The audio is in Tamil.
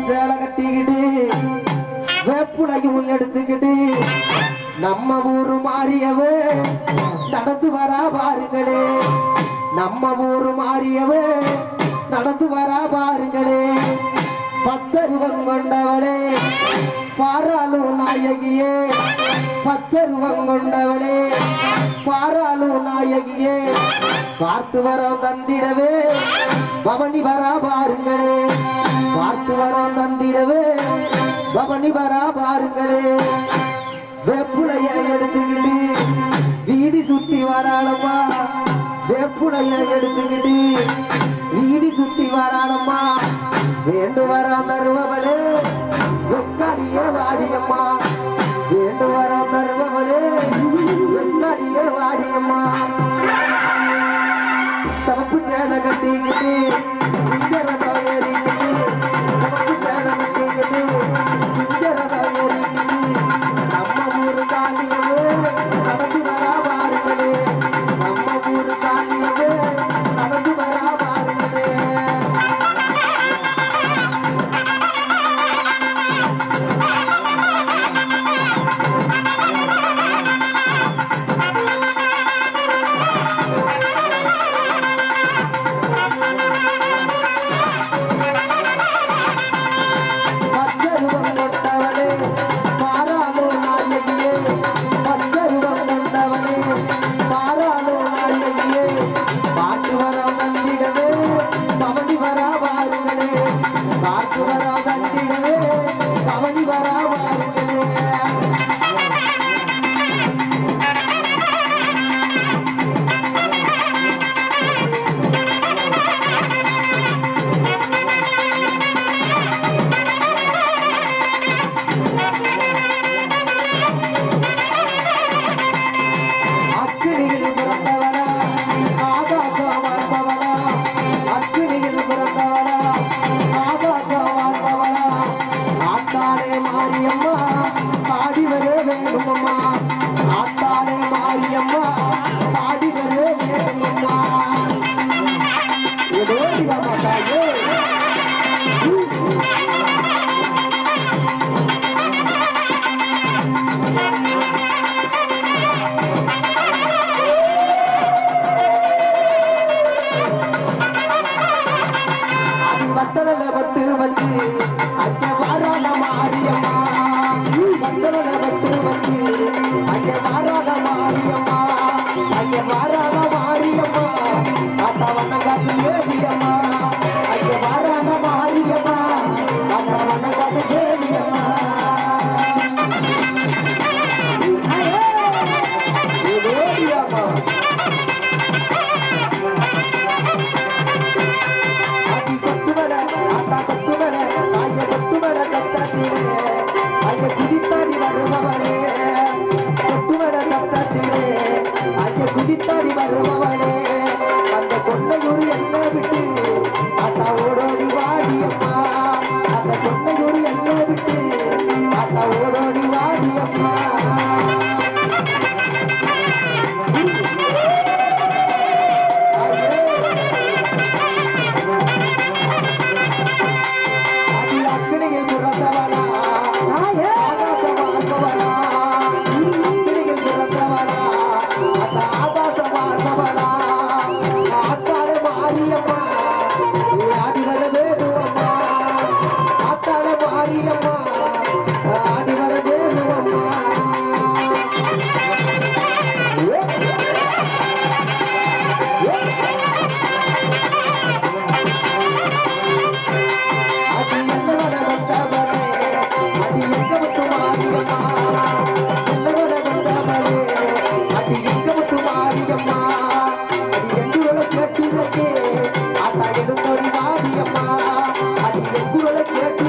சேலை கட்டிக்கிட்டு வேப்புலையும் எடுத்துக்கிட்டு நம்ம ஊரு மாறியவ நடந்து வரா பாருங்களே. நம்ம ஊரு மாறியவ நடந்து வரா பாருங்களே. பச்சருவம் கொண்டவளே பாராளும் நாயகியே. பச்சருவம் கொண்டவளே பாராளும் நாயகியே. பார்த்து வரோம் தந்திடவே பவனி வரா பாருங்களே. பார்த்து வரோம் தந்திடவே பவனி வரா பாருங்களே. வேப்புலைய எடுத்துக்கிட்டு வீதி சுத்தி வராளம்மா. வேப்புலைய எடுத்துக்கிட்டு வீதி சுத்தி வராளம்மா. வேண்டு வரம் தருபவளே வெக்காளியே வாடியம்மா. வேண்டு வரம் தருபவளே வெக்காளியே வாடியம்மா. தப்பு சேலை கட்டிக்கிட்டு இங்கரதா ஏறிக்கிட்டு தப்பு சேலை கட்டிக்கிட்டு இங்கரதா ஏறிக்கிட்டு நம்ம ஊரு காளியவே நடந்து வரா பாருங்களே. நம்ம ஊரு காளியவே நடந்து வரா பாருங்களே. குதித்தாடி வருபவனே அந்த கொண்டையூர் என்ன விட்டு அத்தா ஓடோடி வாடியம்மா. அந்த கொண்டையூர் என்ன விட்டு அத்தா ஓடோடி வாடியம்மா. அடி அக்கினியில் பிறந்தவனா ஆகாசம் வாழ்பவனா. அக்கினியில் பிறந்தவனா அந்த ஆகாசம் வாழ்பவனா. ஆத்தாளே மாரியம்மா ஆடி வர வேணுவம்மா. ஆத்தாளே மாரியம்மா ஆடி வர வேணுவம்மா. அது என்னவன வந்தவனே அது எங்க விட்டு மாரியம்மா. என்னவன வந்தவனே அது எங்க விட்டு மாரியம்மா. அது எங்குரலை கேட்டுள்ளே ஆத்தா எடுத்தோடி வாடியம்மா. அது எங்குரலை கேட்டு